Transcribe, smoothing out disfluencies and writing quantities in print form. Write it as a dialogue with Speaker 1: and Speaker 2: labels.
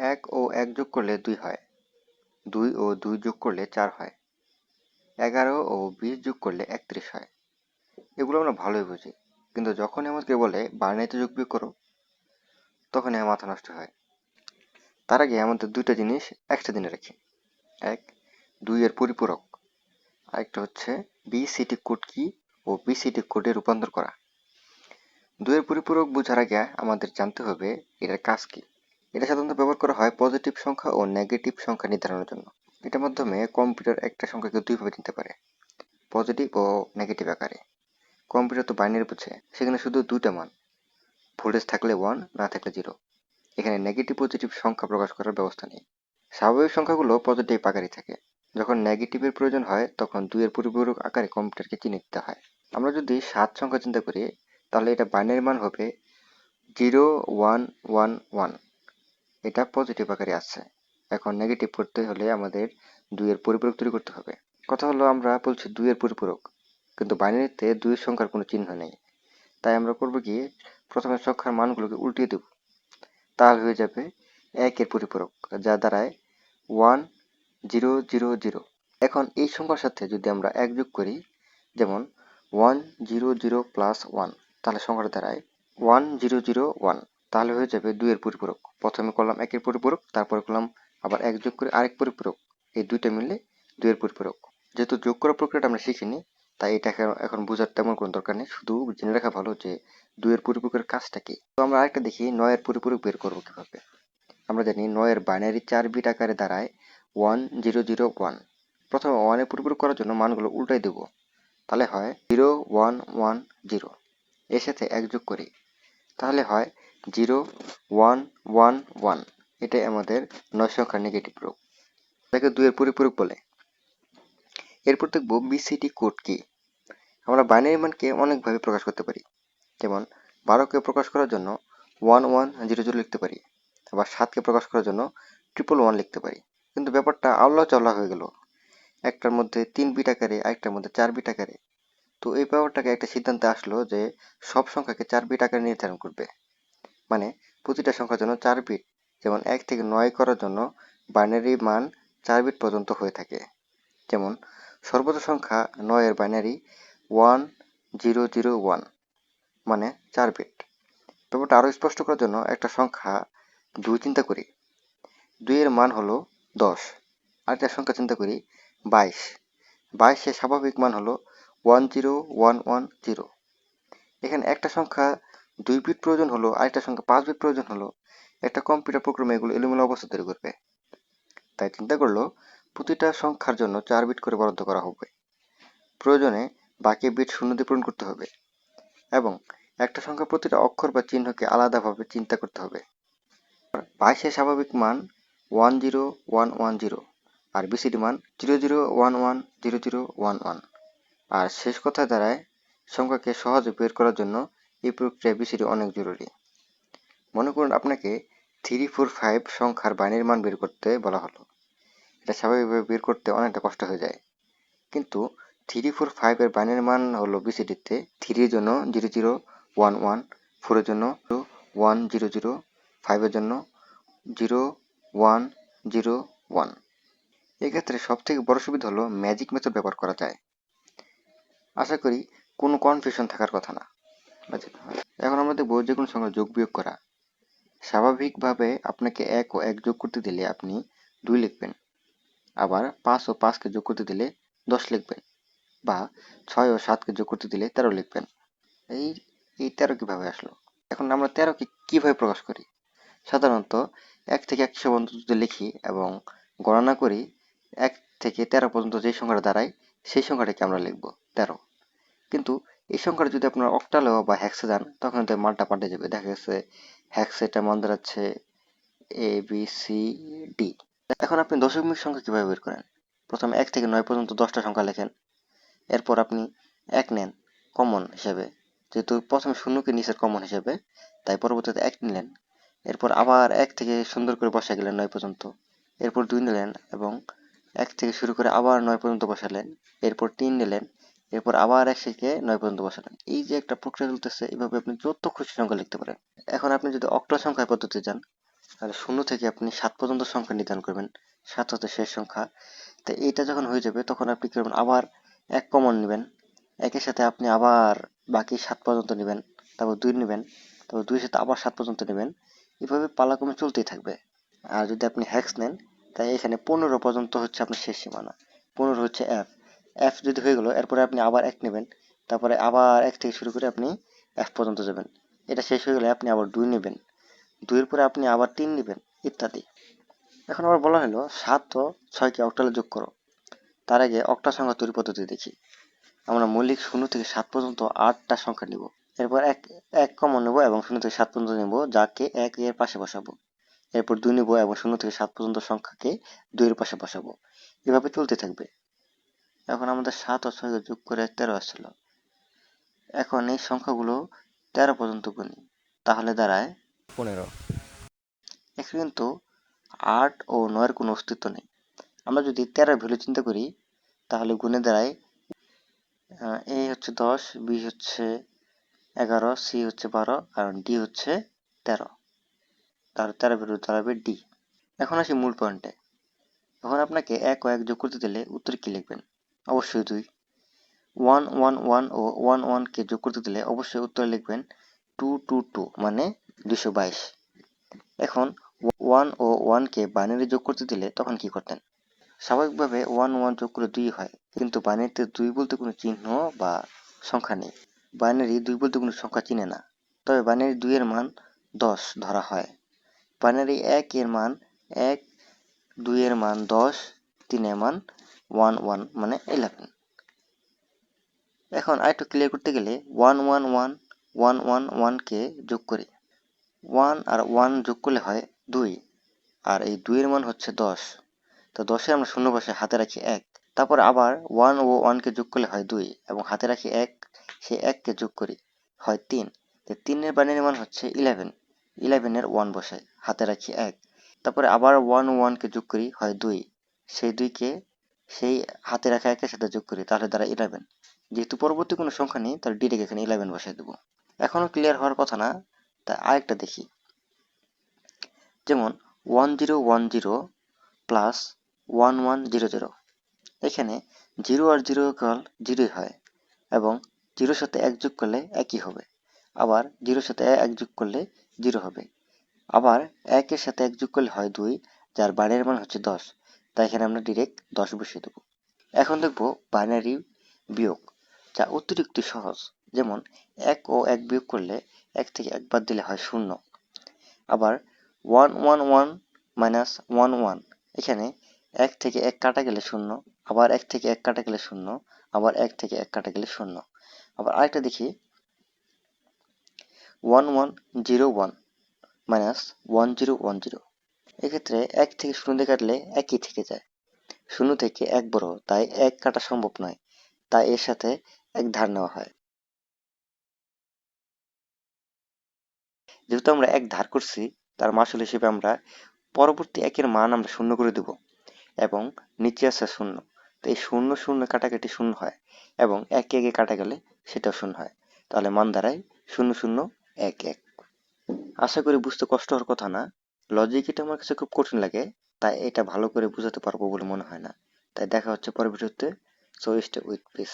Speaker 1: 1 ও 1 যোগ করলে 2 হয়, 2 ও 2 যোগ করলে 4 হয়, 11 ও 20 যোগ করলে 31 হয়। এগুলো আমরা ভালোই বুঝি, কিন্তু যখনই আমাকে বলে বাইনারিতে যোগ বিয়োগ করো, তখনই আমার মাথা নষ্ট হয়। তার আগে আমাদের দুইটা জিনিস এক্সট্রা জেনে রাখি। এক, 2 এর পরিপূরক, আরেকটা হচ্ছে বিসিটি কোড কি ও বিসিটি কোডে রূপান্তর করা। 2 এর পরিপূরক বোঝার আগে আমাদের জানতে হবে এটার কাজ কি। এটা সাধারণত ব্যবহার করা হয় পজিটিভ সংখ্যা ও নেগেটিভ সংখ্যা নির্ধারণের জন্য। এটার মাধ্যমে কম্পিউটার একটা সংখ্যাকে দুইভাবে চিনতে পারে, পজিটিভ ও নেগেটিভ আকারে। কম্পিউটার তো বাইনারি বুঝে, সেখানে শুধু দুইটা মান, ভোল্টেজ থাকলে 1, না থাকলে 0। এখানে নেগেটিভ পজিটিভ সংখ্যা প্রকাশ করার ব্যবস্থা নেই। স্বাভাবিক সংখ্যাগুলো পজিটিভ আকারে থাকে। যখন নেগেটিভের প্রয়োজন হয় তখন 2 এর পরিপূরক আকারে কম্পিউটারকে চিনে দিতে হয়। আমরা যদি 7 সংখ্যা চিন্তা করি, তাহলে এটা বাইনারি মান হবে 0, 1, 1, 1। এটা পজিটিভ আকারে আছে। এখন নেগেটিভ করতে হলে আমাদের 2 এর পরিপূরক তৈরি করতে হবে। কথা হলো আমরা বলছি 2 এর পরিপূরক, কিন্তু বাইনারিতে 2 এর সংখ্যার কোনো চিহ্ন নেই। তাই আমরা করব কি, প্রথমে সংখ্যার মানগুলোকে উল্টিয়ে দেব, তাহলে হয়ে যাবে 1 এর পরিপূরক, যা দাঁড়ায় 1, 0, 0, 0। এখন এই সংখ্যার সাথে যদি আমরা 1 যোগ করি, যেমন 1, 0, 0 প্লাস 1, তাহলে সংখ্যাটা দাঁড়ায় 1, 0, 0, 1। তাহলে হয়ে যাবে 2 এর পরিপূরক। প্রথমে করলাম 1 এর পরিপূরক, তারপরে করলাম আবার 1 যোগ করে আরেক পরিপূরক। এই দুইটা মিলে 2 এর পরিপূরক। যেহেতু যোগ করার প্রক্রিয়াটা আমরা শিখিনি, তাই এটা এখন বোঝার তেমন কোনো দরকার নেই, শুধু জেনে রাখা ভালো যে 2 এর পরিপূরকের কাজটা কি। তো আমরা আরেকটা দেখি 9 এর পরিপূরক বের করবো কিভাবে। আমরা জানি 9 এর বাইনারি 4 বিট আকারে দাঁড়ায় 1, 0, 0, 1। প্রথমে 1 এর পরিপূরক করার জন্য মানগুলো উল্টাই দেব, তাহলে হয় 0, 1, 1, 0। এর সাথে 1 যোগ করি, তাহলে হয় 0, 1, 1, 1। এটাই আমাদের 9 সংখ্যার নেগেটিভ রূপ, যাকে 2 এর পরিপূরক বলে। এরপর দেখব বিসিটি কোড কি। আমরা বাইনারি মানকে অনেকভাবে প্রকাশ করতে পারি। যেমন 12কে প্রকাশ করার জন্য 1, 1, 0, 0 লিখতে পারি, আবার 7কে প্রকাশ করার জন্য 111 লিখতে পারি। কিন্তু ব্যাপারটা আল্লাহ চাল্লাহ হয়ে গেল, একটার মধ্যে 3 বিট আকারে, আরেকটার মধ্যে 4 বিট আকারে। তো এই ব্যাপারটাকে একটা সিদ্ধান্তে আসলো যে সব সংখ্যাকে 4 বিট আকারে নির্ধারণ করবে, মানে প্রতিটা সংখ্যার জন্য 4 বিট। যেমন 1 থেকে 9 করার জন্য বাইনারি মান 4 বিট পর্যন্ত হয়ে থাকে। যেমন সর্বোচ্চ সংখ্যা 9 এর বাইনারি 1, 0, 0, 1, মানে 4 বিট। ব্যাপারটা আরো স্পষ্ট করার জন্য একটা সংখ্যা 2 চিন্তা করি। 2 এর মান হলো 10। আরেকটা সংখ্যা চিন্তা করি 22। 22 এর স্বাভাবিক মান হলো 1, 0, 1, 1, 0। এখানে একটা সংখ্যা 2 বিট প্রয়োজন হলো, আরেকটা সংখ্যা 5 বিট প্রয়োজন হলো। একটা কম্পিউটার প্রোগ্রামে এগুলো এলোমেলো অবস্থা তৈরি করবে। তাই চিন্তা করলো প্রতিটা সংখ্যার জন্য 4 বিট করে বরাদ্দ করা হবে। প্রয়োজনে বাকি বিট শূন্য দিয়ে পূরণ করতে হবে, এবং একটা সংখ্যা প্রতিটা অক্ষর বা চিহ্নকে আলাদাভাবে চিন্তা করতে হবে। 22 এর স্বাভাবিক মান 1, 0, 1, 1, 0, আর বিসিডি মান 0, 0, 1, 1, 0, 0, 1, 1। আর শেষ কথায় দাঁড়ায় সংখ্যাকে সহজে বের করার জন্য এই প্রক্রিয়া বিসিডি অনেক জরুরি। মনে করুন আপনাকে 3, 4, 5 সংখ্যার বাইনারি মান বের করতে বলা হলো। এটা স্বাভাবিকভাবে বের করতে অনেকটা কষ্ট হয়ে যায়, কিন্তু 3, 4, 5 এর বাইনারি মান হলো বিসিডিতে 3 এর জন্য 0, 0, 1, 1, 4 এর জন্য 1, 0, 0, 5 এর জন্য 0, 1, 0, 1। এক্ষেত্রে সবথেকে বড় সুবিধা হলো ম্যাজিক মেথড ব্যবহার করা যায়। আশা করি কোনো কনফিউশন থাকার কথা না। এখন আমরা দেখব যে কোনো সংখ্যা যোগ বিয়োগ করা। স্বাভাবিকভাবে আপনাকে 1 ও 1 যোগ করতে দিলে আপনি 2 লিখবেন, আবার 5 ও 5কে যোগ করতে দিলে 10 লিখবেন, বা 6 ও 7কে যোগ করতে দিলে 13 লিখবেন। এই এই 13 কিভাবে আসলো? এখন আমরা 13কে কিভাবে প্রকাশ করি? সাধারণত 1 থেকে 100 পর্যন্ত যদি লিখি এবং গণনা করি, 1 থেকে 13 পর্যন্ত যে সংখ্যাটা দাঁড়ায় সেই সংখ্যাটাকে আমরা লিখব 13। কিন্তু এই সংখ্যাটা যদি আপনার অক্টালেও বা হ্যাক্সে যান, তখন তো মানটা পাল্টে যাবে। দেখা গেছে হ্যাক্সে এটা মান দাঁড়াচ্ছে ABCD। এখন আপনি দশমিক সংখ্যা কিভাবে বের করেন? প্রথমে 1 থেকে 9 পর্যন্ত 10টা সংখ্যা লেখেন, এরপর আপনি 1 নেন কমন হিসেবে, যেহেতু প্রথমে শূন্যকে নিচের কমন হিসেবে, তাই পরবর্তীতে 1 নিলেন। এরপর আবার 1 থেকে সুন্দর করে বসা গেলেন 9 পর্যন্ত, এরপর 2 নিলেন এবং 1 থেকে শুরু করে আবার 9 পর্যন্ত বসালেন, এরপর 3 নিলেন, এরপর আবার 1 থেকে 9 পর্যন্ত বসালেন। এই যে একটা প্রক্রিয়া চলতেছে, এইভাবে আপনি যত খুশি সংখ্যা লিখতে পারেন। এখন আপনি যদি অক্টাল সংখ্যার পদ্ধতি যান, তাহলে 0 থেকে আপনি 7 পর্যন্ত সংখ্যা নির্ধারণ করবেন। 7 হচ্ছে শেষ সংখ্যা। তো এইটা যখন হয়ে যাবে তখন আপনি কি করবেন, আবার 1 কমন নেবেন। 1 এর সাথে আপনি আবার বাকি 7 পর্যন্ত নেবেন, তারপর 2 নেবেন, তারপর 2 এর সাথে আবার 7 পর্যন্ত নেবেন। এভাবে পালাক্রমে চলতেই থাকবে। আর যদি আপনি হ্যাক্স নেন, তাই এখানে 15 পর্যন্ত হচ্ছে আপনার শেষ সীমানা। 15 হচ্ছে এফ। এফ যদি হয়ে গেল, এরপরে আপনি আবার 1 নেবেন, তারপরে আবার 1 থেকে শুরু করে আপনি এফ পর্যন্ত যাবেন। এটা শেষ হয়ে গেলে আপনি আবার 2 নেবেন, 2 এর পরে আপনি আবার 3 নেবেন, ইত্যাদি। এখন আবার বলা হলো 7 ও 6 কে অক্টালে যোগ করো। তার আগে অক্টা সংখ্যা তৈরি পদ্ধতি দেখি। আমরা মৌলিক 0 থেকে 7 পর্যন্ত 8টা সংখ্যা নিব। এরপর এক কমন নেব এবং 0 থেকে 7 পর্যন্ত নেব, যাকে 1 এর পাশে বসাবো। এরপর 2 নিব এবং 0 থেকে 7 পর্যন্ত সংখ্যাকে 2 এর পাশে বসাবো। এভাবে চলতে থাকবে। এখন আমাদের 7 ও 6 কে যোগ করে 13 আসছিল। এখন এই সংখ্যাগুলো 13 পর্যন্ত গুনি, তাহলে দাঁড়ায় 15। এখানে কিন্তু 8 ও 9 এর কোনো অস্তিত্ব নেই। আমরা যদি 13 ভ্যালু চিন্তা করি, তাহলে গুণে দাঁড়ায় এ হচ্ছে 10, বি হচ্ছে 11, সি হচ্ছে 12 আর ডি হচ্ছে 13। তাহলে 13 ভ্যালু দাঁড়াবে ডি। এখন আসি মূল পয়েন্টে। এখন আপনাকে 1 ও 1 যোগ করতে দিলে উত্তরে কি লিখবেন? অবশ্যই 2। 1 1 1 ও 1 1 কে যোগ করতে দিলে অবশ্যই উত্তরে লিখবেন 2 2 2, মানে 222। এখন 1 ও 1 কে বাইনারি যোগ করতে দিলে তখন কি করতেন? স্বাভাবিকভাবে 1 1 যোগ করে 2 হয়, কিন্তু বাইনারিতে 2 বলতে কোনো চিহ্ন বা সংখ্যা নেই। বাইনারি 2 বলতে কোনো সংখ্যা চিনে না। তবে বাইনারি 2 এর মান 10 ধরা হয়। বাইনারি 1 এর মান 1, 2 এর মান 10, 3 এর মান 1 1, মানে 11। এখন আরেকটু ক্লিয়ার করতে গেলে 1 1 1 1 1 1 কে যোগ করি। 1 আর 1 যোগ করলে হয় 2, আর এই 2 এর মান হচ্ছে 10। তো 10 এ আমরা শূন্য বসে হাতে রাখি 1। তারপর আবার 1 ও 1 কে যোগ করলে হয় 2 এবং হাতে রাখি 1, সেই 1 কে যোগ করি, হয় 3। তো 3 এর বাইনারি মান হচ্ছে 11। 11 এর 1 বসাই, হাতে রাখি 1। তারপরে আবার 1 ও 1 কে যোগ করি, হয় 2। সেই 2 কে সেই হাতে রাখা 1 এর সাথে যোগ করি, তাহলে দ্বারা 11। যেহেতু পরবর্তী কোনো সংখ্যা নেই, তাহলে ডিরেক্ট এখানে 11 বসাই দেবো। এখনো ক্লিয়ার হওয়ার কথা না, তাই আরেকটা দেখি। যেমন 1010 প্লাস 1100। এখানে 0 আর 0 ইকুয়াল 0 হয় এবং 0 সাথে 1 যোগ করলে একই হবে। আবার 0 সাথে 1 যোগ করলে 0 হবে। আবার 1 এর সাথে 1 যোগ করলে হয় 2, যার বাইনারি মান হচ্ছে 10। তাই এখানে আমরা ডিরেক্ট 10 বসিয়ে দেবো। এখন দেখব বাইনারি বিয়োগ, যা অতিরিক্ত সহজ। যেমন 1 ও 1 বিয়োগ করলে 1 থেকে 1 বাদ দিলে হয় 0। আবার 1 1 1 মাইনাস 1 1, এখানে 1 থেকে 1 কাটা গেলে 0, আবার 1 থেকে 1 কাটা গেলে 0, আবার 1 থেকে 1 কাটা গেলে 0। আবার আরেকটা দেখি, 1 1 0 1 মাইনাস 1 0 1 0। এক্ষেত্রে 1 থেকে 0 দিয়ে কাটলে একই থেকে যায়। 0 থেকে 1 বড়, তাই 1 কাটা সম্ভব নয়, তাই এর সাথে 1 ধার নেওয়া হয়। যেহেতু আমরা 1 ধার করছি, তার মাসুল হিসেবে আমরা পরবর্তী 1 এর মান আমরা 0 করে দেব এবং নিচে আছে 0। তো এই 0 0 কাটাকাটি 0 হয় এবং 1 1 এ কাটা গেলে সেটাও 0 হয়। তাহলে মান দাঁড়ায় 0 0 1 1। আশা করি বুঝতে কষ্ট হওয়ার কথা না। লজিক এটা আমার কাছে খুব কঠিন লাগে, তাই এটা ভালো করে বুঝাতে পারবো বলে মনে হয় না। তাই দেখা হচ্ছে পরের ভিডিওতে। So stay with piece.